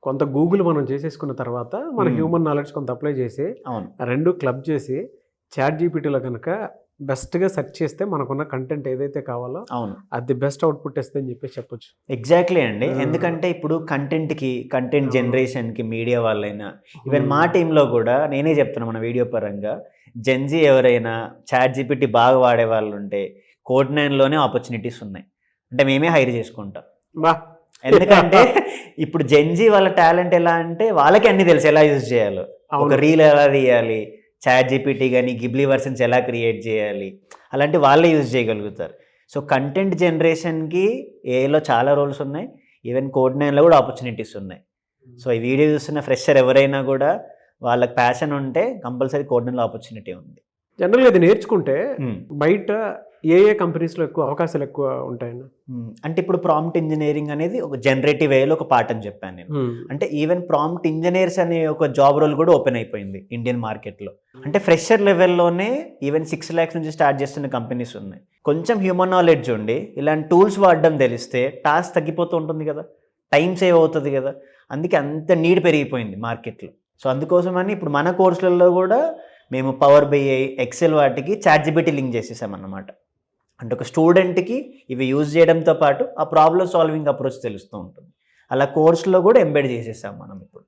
కొంత గూగుల్ మనం చేసేసుకున్న తర్వాత మన హ్యూమన్ నాలెడ్జ్ కొంత అప్లై చేసి రెండు క్లబ్ చేసి చాట్ జీపీటీలో కనుక బెస్ట్గా సెర్చ్ చేస్తే మనకున్న కంటెంట్ ఏదైతే కావాలో అది బెస్ట్ అవుట్పుట్ ఇస్తుందని చెప్పేసి చెప్పొచ్చు. ఎగ్జాక్ట్లీ అండి. ఎందుకంటే ఇప్పుడు కంటెంట్ జనరేషన్కి మీడియా వాళ్ళైనా ఈవెన్ మా టీంలో కూడా నేనే చెప్తున్నా మన వీడియో పరంగా జెన్జీ ఎవరైనా చాట్ జీపీటీ బాగా వాడే వాళ్ళు ఉంటే Code9లోనే ఆపర్చునిటీస్ ఉన్నాయి. అంటే మేమే హైర్ చేసుకుంటాం. ఎందుకంటే ఇప్పుడు జెన్జీ వాళ్ళ టాలెంట్ ఎలా అంటే వాళ్ళకి అన్ని తెలుసు ఎలా యూజ్ చేయాలో, ఒక రీల్ ఎలా తీయాలి, చాట్ జీపీటీ కానీ గిబ్లీ వర్షన్స్ ఎలా క్రియేట్ చేయాలి, అలాంటి వాళ్ళే యూజ్ చేయగలుగుతారు. సో కంటెంట్ జనరేషన్కి ఏలో చాలా రోల్స్ ఉన్నాయి. ఈవెన్ Code9లో కూడా ఆపర్చునిటీస్ ఉన్నాయి. సో ఈ వీడియో చూస్తున్న ఫ్రెషర్ ఎవరైనా కూడా వాళ్ళకి ప్యాషన్ ఉంటే కంపల్సరీ Code9లో ఆపర్చునిటీ ఉంది. జనరల్గా ఇది నేర్చుకుంటే బయట ఏ కంపెనీస్లో ఎక్కువ అవకాశాలు ఎక్కువ ఉంటాయండి? అంటే ఇప్పుడు ప్రాంప్ట్ ఇంజనీరింగ్ అనేది ఒక జనరేటివ్ వేలో ఒక పార్ట్ అని చెప్పాను నేను. అంటే ఈవెన్ ప్రాంప్ట్ ఇంజనీర్స్ అనే ఒక జాబ్ రోల్ కూడా ఓపెన్ అయిపోయింది ఇండియన్ మార్కెట్లో. అంటే ఫ్రెషర్ లెవెల్లోనే ఈవెన్ 6 lakhs నుంచి స్టార్ట్ చేస్తున్న కంపెనీస్ ఉన్నాయి. కొంచెం హ్యూమన్ నాలెడ్జ్ ఉండి ఇలాంటి టూల్స్ వాడడం తెలిస్తే టాస్క్ తగ్గిపోతూ ఉంటుంది కదా, టైం సేవ్ అవుతుంది కదా. అందుకే అంత నీడ్ పెరిగిపోయింది మార్కెట్లో. సో అందుకోసమని ఇప్పుడు మన కోర్సులలో కూడా మేము పవర్ బిఐ, ఎక్సెల్ వాటికి చాట్ జీపీటీ లింక్ చేసేసామన్నమాట. అంటే ఒక స్టూడెంట్కి ఇవి యూజ్ చేయడంతో పాటు ఆ ప్రాబ్లమ్ సాల్వింగ్ అప్రోచ్ తెలుస్తూ ఉంటుంది. అలా కోర్సులో కూడా ఎంబెడ్ చేసేసాం మనం ఇప్పుడు.